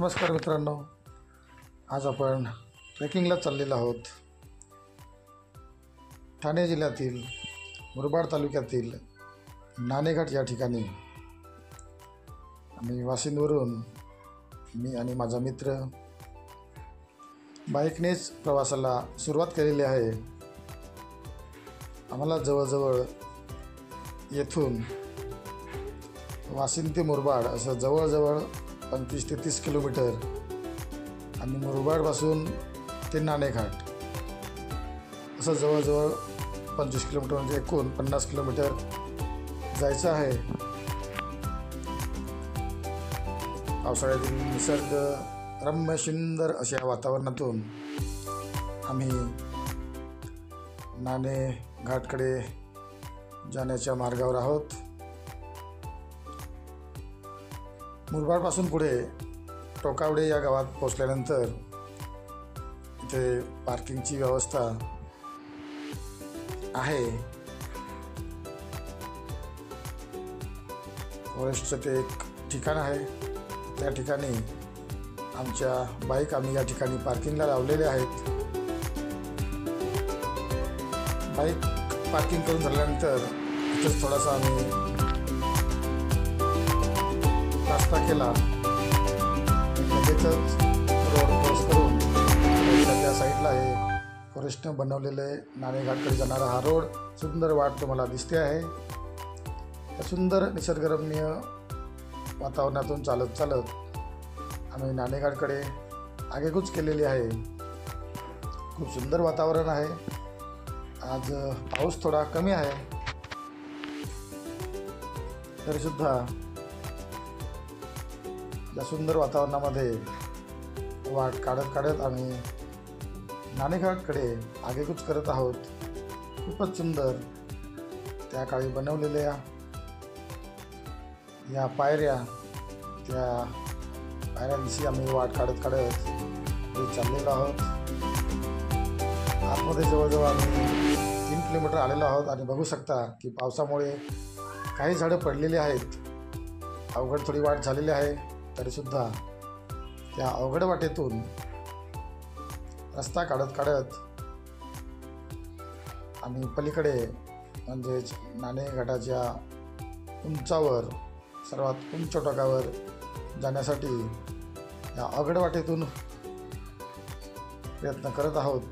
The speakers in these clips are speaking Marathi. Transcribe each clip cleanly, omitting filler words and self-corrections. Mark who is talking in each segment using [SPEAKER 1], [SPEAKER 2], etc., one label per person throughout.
[SPEAKER 1] नमस्कार मित्रांनो, आज आपण ट्रेकिंगला चाललेलो आहोत. ठाणे जिल्ह्यातील मुरबाड तालुक्यातील नाणेघाट या ठिकाणी. आम्ही वाशिंदवरून मी आणि माझा मित्र बाईकनेच प्रवासाला सुरुवात केलेली आहे. आम्हाला जवळजवळ येथून वाशिंद ते मुरबाड असं जवळजवळ 25 ते 30 किलोमीटर आणि मुरबाडपासून ते नाणेघाट असं जवळजवळ 25 किलोमीटर म्हणजे एकूण 50 किलोमीटर जायचं आहे. पावसाळ्यातील निसर्ग रम्य सुंदर अशा वातावरणातून आम्ही नाणेघाटकडे जाण्याच्या मार्गावर आहोत. मुरबाडपासून पुढे टोकावडे या गावात पोचल्यानंतर इथे पार्किंगची व्यवस्था आहे. फॉरेस्टचं ते एक ठिकाण आहे. त्या ठिकाणी आमच्या बाईक आम्ही या ठिकाणी पार्किंगला लावलेले आहेत. बाईक पार्किंग करून झाल्यानंतर इथंच थोडासा आम्ही नाश्ता केला. लगेचच रोड क्रॉस करून त्या साईडला आहे फॉरेस्टनं बनवलेले नाणेघाटकडे जाणारा हा रोड. सुंदर वाट तुम्हाला दिसते आहे. त्या सुंदर निसर्गरम्य वातावरणातून चालत चालत आम्ही नाणेघाटकडे आगेकूच केलेली आहे. खूप सुंदर वातावरण आहे. आज पाऊस थोडा कमी आहे, तरीसुद्धा या सुंदर वातावरणामध्ये वाट काढत काढत आम्ही नाणेघाटकडे आगेकूच करत आहोत. खूपच सुंदर त्या काळी बनवलेल्या या पायऱ्या, त्या पायऱ्यांशी आम्ही वाट काढत काढत चाललेलो आहोत. आतमध्ये जवळजवळ आम्ही 3 किलोमीटर आलेलो आहोत आणि बघू शकता की पावसामुळे काही झाडं पडलेली आहेत. अवघड थोडी वाट झालेली आहे, तरीसुद्धा त्या अवघड वाटेतून रस्ता काढत काढत आम्ही पलीकडे म्हणजेच नाणेघाटाच्या उंचावर सर्वात उंच टोकावर जाण्यासाठी या अवघड वाटेतून प्रयत्न करत आहोत.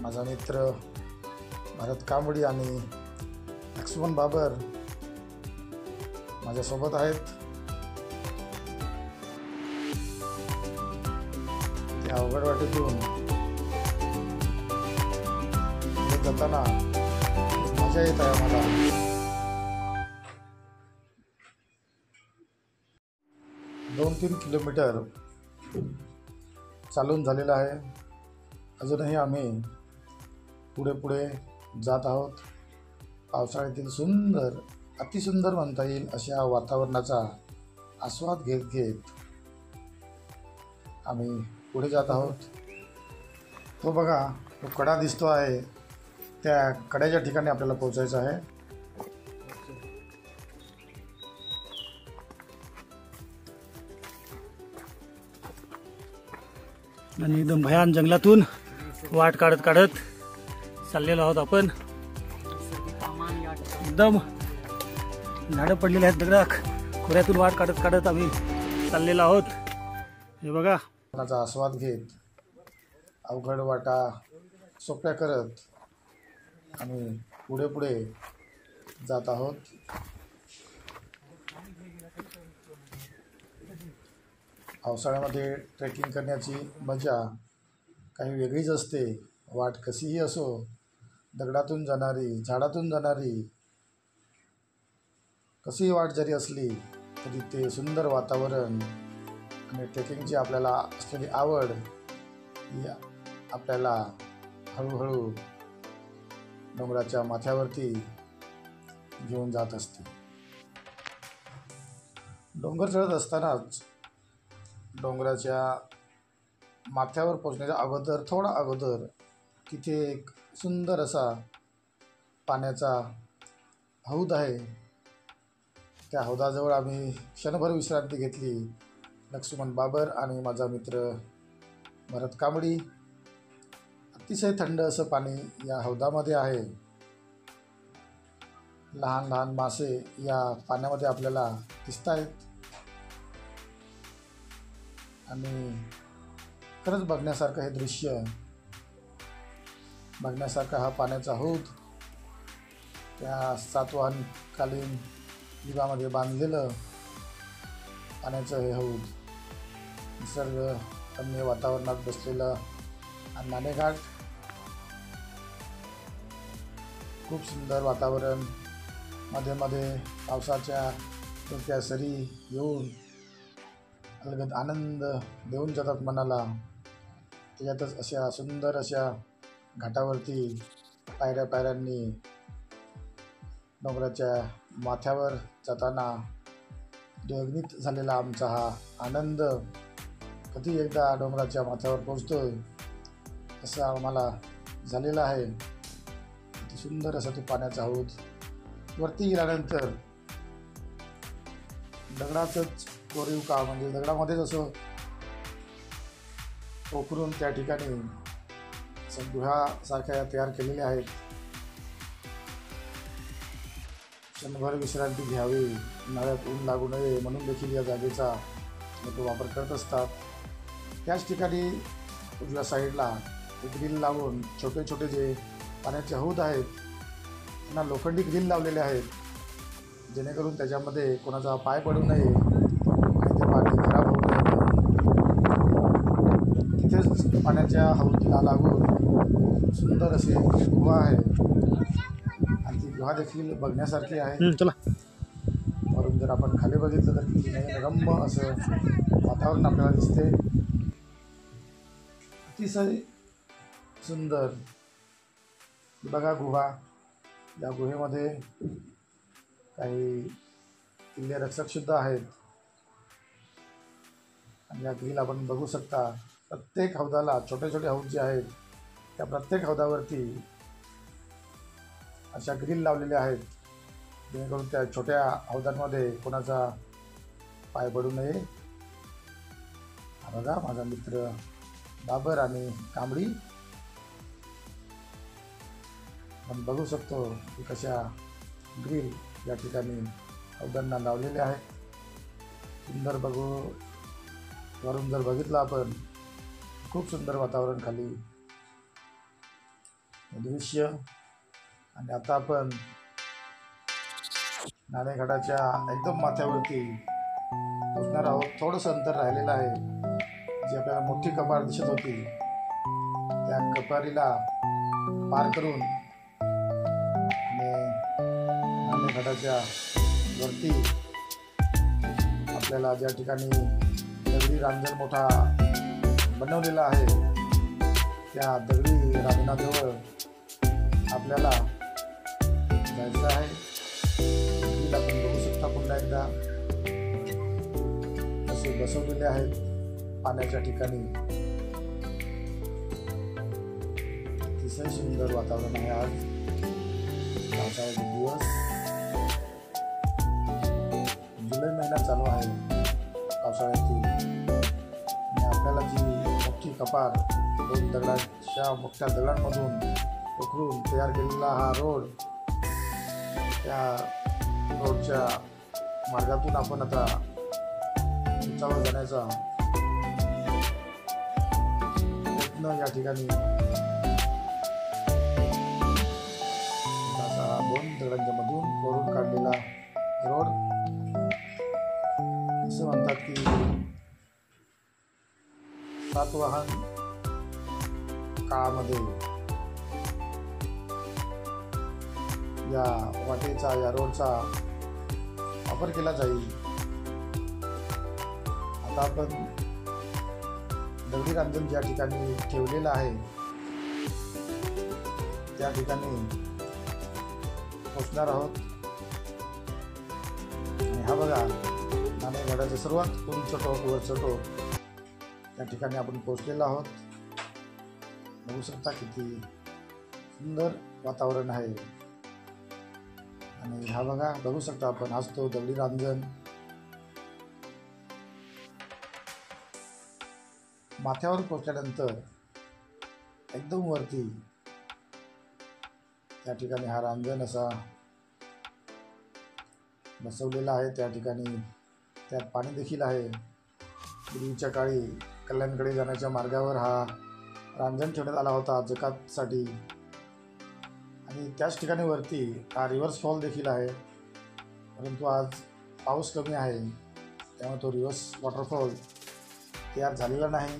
[SPEAKER 1] माझा मित्र भारत कांबडी आणि लक्ष्मण बाबर माझ्यासोबत आहेत. त्या अवघड वाटेतून जाताना मजा येत आहे आम्हाला. दोन 3 किलोमीटर चालून झालेलं आहे. अजूनही आम्ही पुढे पुढे जात आहोत. पावसाळ्यातील सुंदर, अतिसुंदर म्हणता येईल अशा वातावरणाचा आस्वाद घेत घेत आम्ही पुढे जात आहोत. तो बघा, तो कडा दिसतो आहे. त्या कड्याच्या ठिकाणी आपल्याला पोहोचायचं आहे.
[SPEAKER 2] आणि एकदम भयान जंगलातून वाट काढत काढत चाललेलो आहोत आपण. एकदम झाडं पडलेली आहेत दगडात. खोऱ्यातून वाट काढत काढत आम्ही चाललेलो आहोत. हे बघा,
[SPEAKER 1] चा आस्वाद घेत अवघड वाटा सोप्या करत आम्ही पुढे पुढे जात आहोत. पावसाळ्यामध्ये ट्रेकिंग करण्याची मजा काही वेगळीच असते. वाट कशीही असो, दगडातून जाणारी, झाडातून जाणारी, कशीही वाट जरी असली तरी ते सुंदर वातावरण आणि ट्रेकिंगची आपल्याला असलेली आवड ही आपल्याला हळूहळू डोंगराच्या माथ्यावरती घेऊन जात असते. डोंगर चढत असतानाच डोंगराच्या माथ्यावर पोचण्याच्या अगोदर, थोडा अगोदर तिथे एक सुंदर असा पाण्याचा हौद आहे. त्या हौदाजवळ आम्ही क्षणभर विश्रांती घेतली. लक्ष्मण बाबर आणि माझा मित्र भरत कांबडी. अतिशय थंड असं पाणी या हौदामध्ये आहे. लहान लहान मासे या पाण्यामध्ये आपल्याला दिसत आहेत आणि खरंच बघण्यासारखं हे दृश्य, बघण्यासारखा हा पाण्याचा हौद, त्या सातवाहनकालीन युगामध्ये बांधलेलं पाण्याचं हे हौद, निसर्गरम्य वातावरणात बसलेलं हा नाणेघाट. खूप सुंदर वातावरण, मध्ये मध्ये पावसाच्या त्या सरी येऊन अलगद आनंद देऊन जातात मनाला. त्याच्यातच अशा सुंदर अशा घाटावरती पायऱ्या पायऱ्यांनी डोंगराच्या माथ्यावर जाताना द्विगुणित झालेला आमचा हा आनंद. कधी एकदा डोंगराच्या माथ्यावर पोहोचतोय असं आम्हाला झालेलं आहे. किती सुंदर असा तो पाण्याचा हौद. वरती गेल्यानंतर दगडाचंच कोरीव काम, म्हणजे दगडामध्येच असं पोखरून त्या ठिकाणी गुहासारख्या तयार केलेल्या आहेत. क्षणभर विश्रांती घ्यावी, उन्हाळ्यात ऊन लागू नये म्हणून देखील या जागेचा लोक वापर करत असतात. त्याच ठिकाणी उजव्या साईडला ग्रिल लावून छोटे छोटे जे पाण्याचे हौद आहेत त्यांना लोखंडी ग्रिल लावलेले आहेत, जेणेकरून त्याच्यामध्ये कोणाचा पाय पडू नये आणि ते पाणी खराब होऊ नये म्हणून. तिथेच पाण्याच्या हौदीला लागून सुंदर अशी गुहा आहे आणि ती गुहा देखील बघण्यासारखी आहे.
[SPEAKER 2] चला,
[SPEAKER 1] वरून जर आपण खाली बघितलं तर किती नयनरम्य असं वातावरण आपल्याला दिसते. अतिशय सुंदर. बघा गुहा, या गुहेमध्ये काही किल्ले रक्षकसुद्धा आहेत आणि या ग्रिल आपण बघू शकता. प्रत्येक हौदाला छोटे छोटे हौद जे आहेत त्या प्रत्येक हौदावरती अशा ग्रिल लावलेल्या आहेत, जेणेकरून त्या छोट्या हौदांमध्ये कोणाचा पाय पडू नये. हा बघा माझा मित्र बाबर आणि कांबडी. आपण बघू शकतो की कशा ग्रिल या ठिकाणी हौदांना लावलेले आहेत. सुंदर बघू, वरून जर बघितलं आपण खूप सुंदर वातावरण खाली दृश्य. आणि आता आपण नाणेघाटाच्या एकदम माथ्यावरती पोचणार आहोत. थोडंसं अंतर राहिलेलं आहे. जी आपल्याला मोठी कपार दिसत होती त्या कपारीला पार करून नाणेघाटाच्या वरती आपल्याला ज्या ठिकाणी दगडी रांजण मोठा बनवलेला आहे त्या दगडी रांजणाजवळ आपल्याला जायचं आहे. आपण बघू शकता पुन्हा एकदा असे बसवलेले आहेत पाण्याच्या ठिकाणी. अतिशय सुंदर वातावरण आहे आज. पावसाळ्याचे दिवस, जुलै महिना चालू आहे पावसाळ्यातील, आणि आपल्याला जी मोठी कपार दोन दगडाच्या मोठ्या दगडांमधून उकळून तयार केलेला हा रोड, त्या रोडच्या मार्गातून आपण आता उंचावर जाण्याचा प्रयत्न या ठिकाणी. असा दोन दगडांच्या मधून कोरून काढलेला रोड. असं म्हणतात की सातवाहन काळामध्ये या वाटेचा, या रोडचा वापर केला जाईल. आता आपण दगडी रांजण ज्या ठिकाणी ठेवलेलं आहे त्या ठिकाणी पोचणार आहोत. आणि हा बघा नाणेघाटाचा सर्वात उंच टोक, वरचं टोक, त्या ठिकाणी आपण पोचलेलो आहोत. बघू शकता किती सुंदर वातावरण आहे. आणि हा बघा, बघू शकता आपण, हाच तो दगडी रांजण. माथ्यावर पोचल्यानंतर एकदम वरती त्या ठिकाणी हा रांजण असा बसवलेला आहे. त्या ठिकाणी त्यात पाणी देखील आहे. पूर्वीच्या काळी कल्याणकडे जाण्याच्या मार्गावर हा रांजण ठेवण्यात आला होता जकातसाठी. आणि त्याच ठिकाणी वरती हा रिव्हर्स फॉल देखील आहे. परंतु आज पाऊस कमी आहे त्यामुळे तो रिव्हर्स वॉटरफॉल तयार झालेला नाही.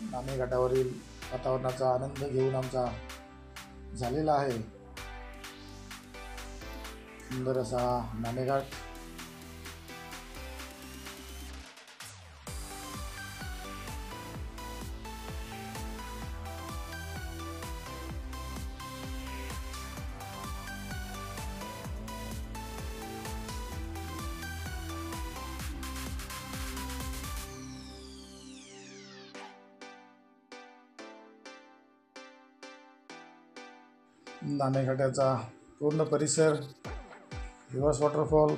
[SPEAKER 1] नाणे घाटावरील वातावरणाचा आनंद घेऊन आमचा झालेला आहे. सुंदर असा नाणेघाट. नाणेघाटाचा पूर्ण परिसर, रिव्हर्स वॉटरफॉल,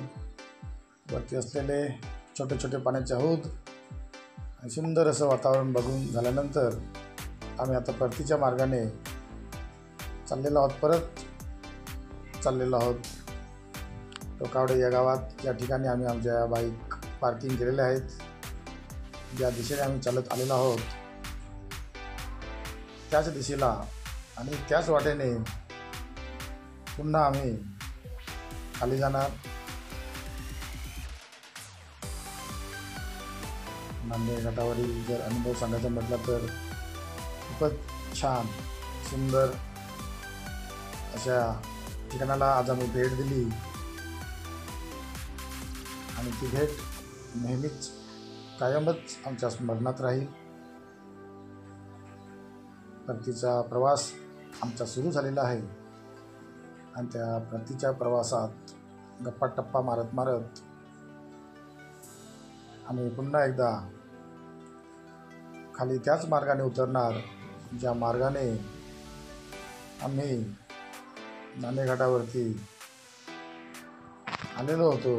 [SPEAKER 1] वरती असलेले छोटे छोटे पाण्याचे हौद आणि सुंदर असं वातावरण बघून झाल्यानंतर आम्ही आता परतीच्या मार्गाने परत चाललेलो आहोत. टोकावडे या गावात या ठिकाणी आम्ही आमच्या बाईक पार्किंग केलेल्या आहेत. ज्या दिशेने आम्ही चालत आलेलो आहोत त्याच दिशेला आणि त्याच वाटेने पुन्हा आम्ही खाली जाणार. नांदेड घाटावरील जर अनुभव सांगायचा म्हटला तर खूपच छान सुंदर अशा ठिकाणाला आज आम्ही भेट दिली आणि ती भेट नेहमीच कायमच आमच्या स्मरणात राहील. परतीचा प्रवास आमचा सुरू झालेला आहे आणि त्या परतीच्या प्रवासात गप्पा टप्पा मारत मारत आम्ही पुन्हा एकदा खाली त्याच मार्गाने उतरणार ज्या मार्गाने आम्ही नाणेघाटावरती आलेलो होतो.